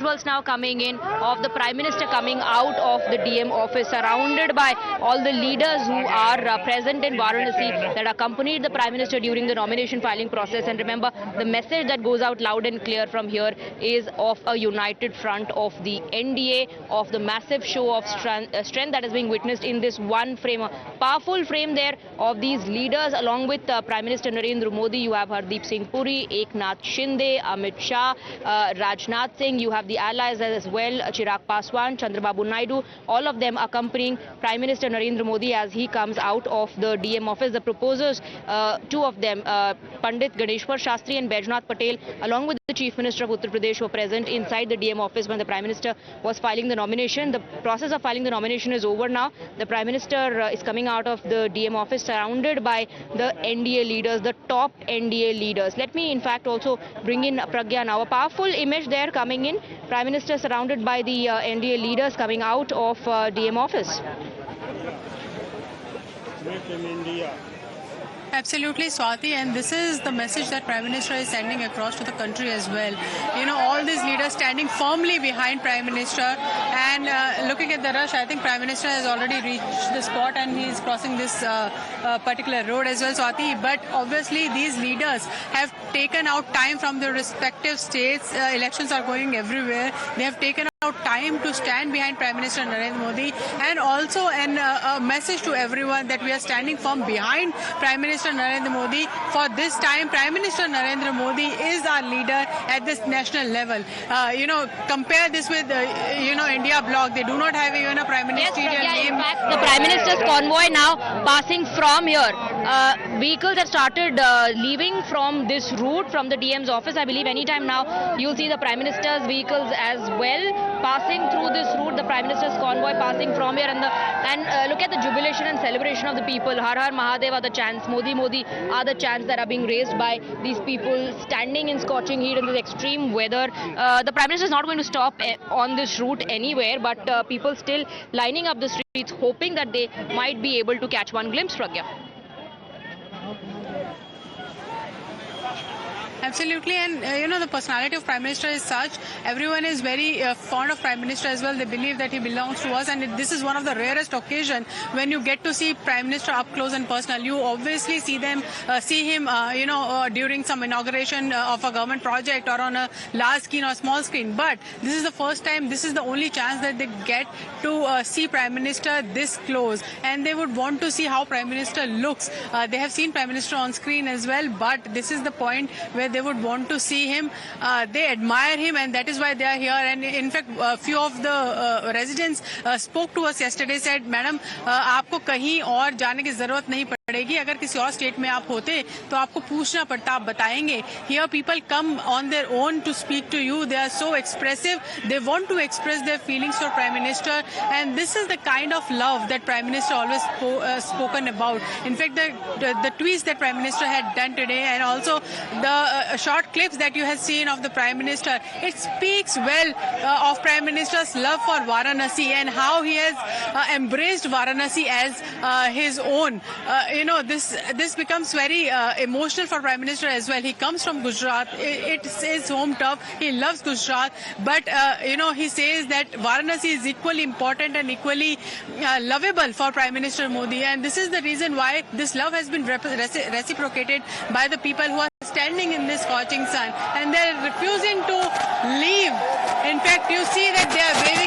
visuals now coming in of the Prime Minister coming out of the DM office, surrounded by all the leaders who are present in Varanasi that accompanied the Prime Minister during the nomination filing process. And remember, the message that goes out loud and clear from here is of a united front of the NDA, of the massive show of strength that is being witnessed in this one frame, a powerful frame there of these leaders along with Prime Minister Narendra Modi. You have Hardeep Singh Puri, Eknath Shinde, Amit Shah, Rajnath Singh. You have the allies as well, Chirag Paswan, Chandrababu Naidu, all of them accompanying Prime Minister Narendra Modi as he comes out of the DM office. The proposers, two of them, Pandit Ganeshwar Shastri and Baijnath Patel, along with the Chief Minister of Uttar Pradesh, were present inside the DM office when the Prime Minister was filing the nomination. The process of filing the nomination is over now. The Prime Minister is coming out of the DM office surrounded by the NDA leaders, the top NDA leaders. Let me in fact also bring in Pragya now. A powerful image there coming in. Prime Minister surrounded by the NDA leaders coming out of DM office. Make in India. Absolutely, Swati, and this is the message that Prime Minister is sending across to the country as well. You know, all these leaders standing firmly behind Prime Minister, and looking at the rush, I think Prime Minister has already reached the spot and he is crossing this particular road as well, Swati. But obviously, these leaders have taken out time from their respective states. Elections are going everywhere. They have taken out time to stand behind Prime Minister Narendra Modi, and also a message to everyone that we are standing firm behind Prime Minister Narendra Modi. For this time, Prime Minister Narendra Modi is our leader at this national level. Compare this with India bloc. They do not have even a Prime Ministerial name. In fact, the Prime Minister's convoy now passing from here. Vehicles have started leaving from this route, from the DM's office. I believe anytime now you'll see the Prime Minister's vehicles as well passing through this route, the Prime Minister's convoy passing from here, and look at the jubilation and celebration of the people. Har Har Mahadev are the chants, Modi Modi are the chants that are being raised by these people standing in scorching heat in this extreme weather. The Prime Minister is not going to stop on this route anywhere, but people still lining up the streets hoping that they might be able to catch one glimpse, Pragya. Absolutely, and the personality of Prime Minister is such. Everyone is very fond of Prime Minister as well. They believe that he belongs to us, and this is one of the rarest occasions when you get to see Prime Minister up close and personal. You obviously see him, during some inauguration of a government project or on a large screen or small screen. But this is the first time, this is the only chance that they get to see Prime Minister this close, and they would want to see how Prime Minister looks. They have seen Prime Minister on screen as well, but this is the point where they would want to see him. They admire him, and that is why they are here. And in fact, a few of the residents spoke to us yesterday, said, "Madam, आपको कहीं और जाने की जरूरत नहीं पड़ेगी. अगर किसी और स्टेट में आप होते तो आपको पूछना पड़ता, आप बताएंगे. Here people come on their own to speak to you. They are so expressive. They want to express their feelings for Prime Minister, and this is the kind of love that Prime Minister always spoken about. In fact, the tweets that Prime Minister had done today, and also the short clips that you have seen of the Prime Minister, it speaks well of Prime Minister's love for Varanasi and how he has embraced Varanasi as his own. This becomes very emotional for Prime Minister as well. He comes from Gujarat. It's his home turf. He loves Gujarat, but he says that Varanasi is equally important and equally lovable for Prime Minister Modi, and this is the reason why this love has been reciprocated by the people who are standing in this scorching sun, and they're refusing to leave. In fact, you see that they are waving